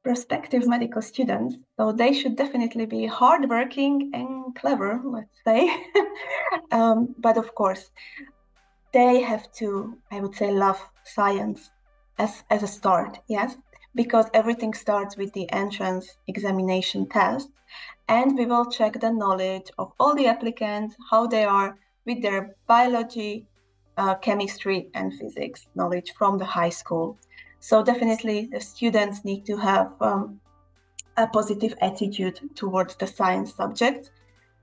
prospective medical students, so they should definitely be hardworking and clever, let's say. But of course, they have to, I would say, love science as a start, yes, because everything starts with the entrance examination test, and we will check the knowledge of all the applicants, how they are with their biology, chemistry, and physics knowledge from the high school. So definitely the students need to have a positive attitude towards the science subject.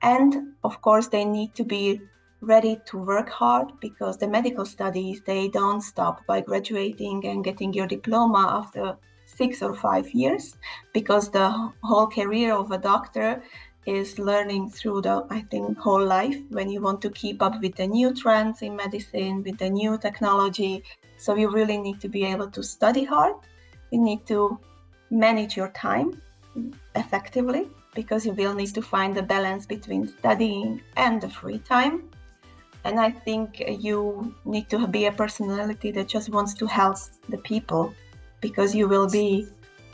And of course, they need to be ready to work hard, because the medical studies, they don't stop by graduating and getting your diploma after 6 or 5 years, because the whole career of a doctor is learning through the, I think, whole life, when you want to keep up with the new trends in medicine, with the new technology. So you really need to be able to study hard. You need to manage your time effectively, because you will need to find the balance between studying and the free time. And I think you need to be a personality that just wants to help the people, because you will be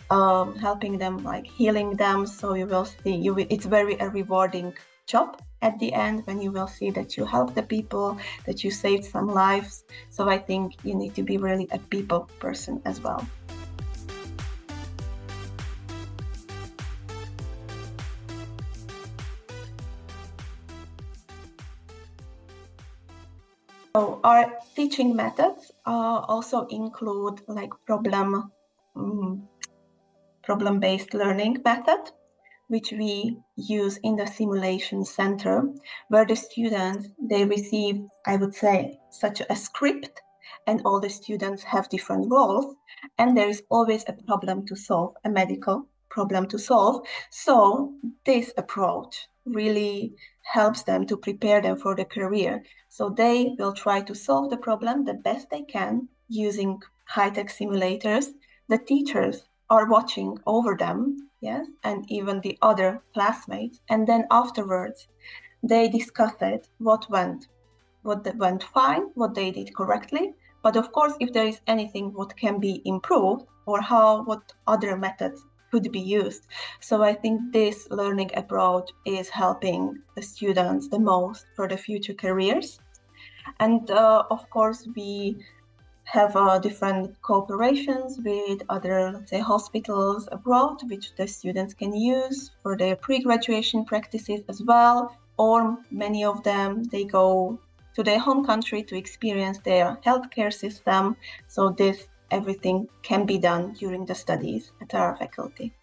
helping them, like healing them. So you will see, it's very a rewarding job at the end, when you will see that you help the people, that you saved some lives. So I think you need to be really a people person as well. So our teaching methods also include like problem-based learning method, which we use in the simulation center, where the students, they receive, I would say, such a script, and all the students have different roles, and there is always a problem to solve, a medical problem to solve. So this approach really helps them to prepare them for the career. So they will try to solve the problem the best they can using high-tech simulators. The teachers are watching over them, yes, and even the other classmates. And then afterwards, they discuss it, what went fine, what they did correctly. But of course, if there is anything what can be improved, or what other methods could be used. So I think this learning approach is helping the students the most for the future careers. And of course, we have different cooperations with other, let's say, hospitals abroad, which the students can use for their pre-graduation practices as well. Or many of them, they go to their home country to experience their healthcare system. So this everything can be done during the studies at our faculty.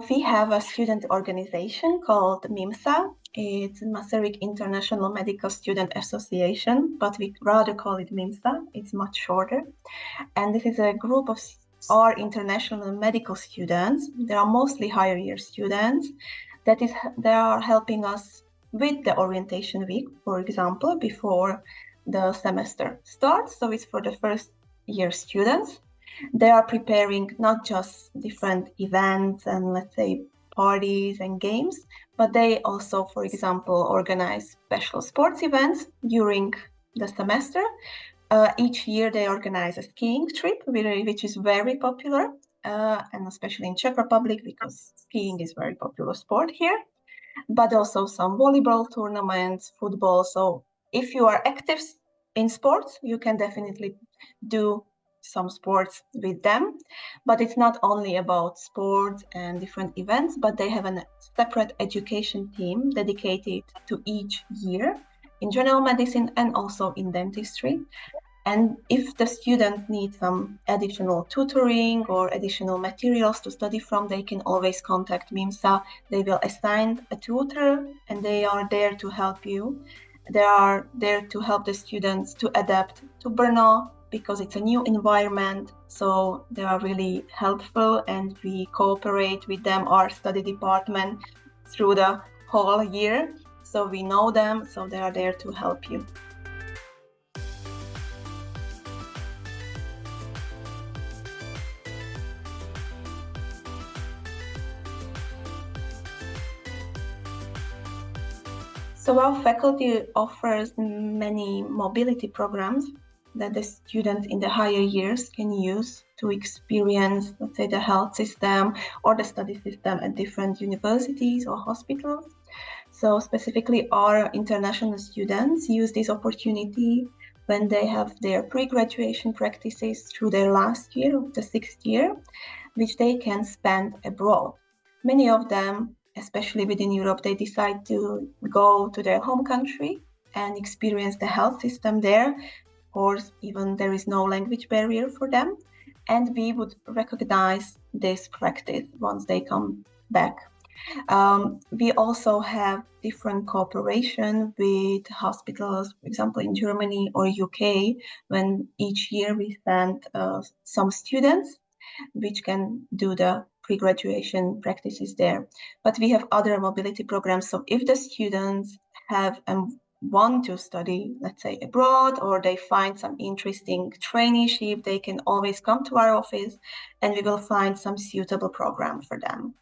We have a student organization called MIMSA. It's Masaryk International Medical Student Association, but we rather call it MIMSA. It's much shorter. And this is a group of our international medical students. They are mostly higher year students. They are helping us with the orientation week, for example, before the semester starts. So it's for the first year students. They are preparing not just different events and, let's say, parties and games, but they also, for example, organize special sports events during the semester. Each year they organize a skiing trip, which is very popular, and especially in Czech Republic, because skiing is a very popular sport here, but also some volleyball tournaments, football. So if you are active in sports, you can definitely do some sports with them. But it's not only about sports and different events, but they have a separate education team dedicated to each year in general medicine and also in dentistry. And if the student needs some additional tutoring or additional materials to study from, they can always contact MIMSA. They will assign a tutor, and they are there to help you. They are there to help the students to adapt to Brno, because it's a new environment. So they are really helpful, and we cooperate with them, our study department, through the whole year. So we know them, so they are there to help you. So our faculty offers many mobility programs that the students in the higher years can use to experience, let's say, the health system or the study system at different universities or hospitals. So specifically, our international students use this opportunity when they have their pre-graduation practices through their last year of the 6th year, which they can spend abroad. Many of them, especially within Europe, they decide to go to their home country and experience the health system there. Of course, even there is no language barrier for them. And we would recognize this practice once they come back. We also have different cooperation with hospitals, for example, in Germany or UK, when each year we send some students which can do the pre-graduation practices there. But we have other mobility programs. So if the students have want to study, let's say, abroad, or they find some interesting traineeship, they can always come to our office and we will find some suitable program for them.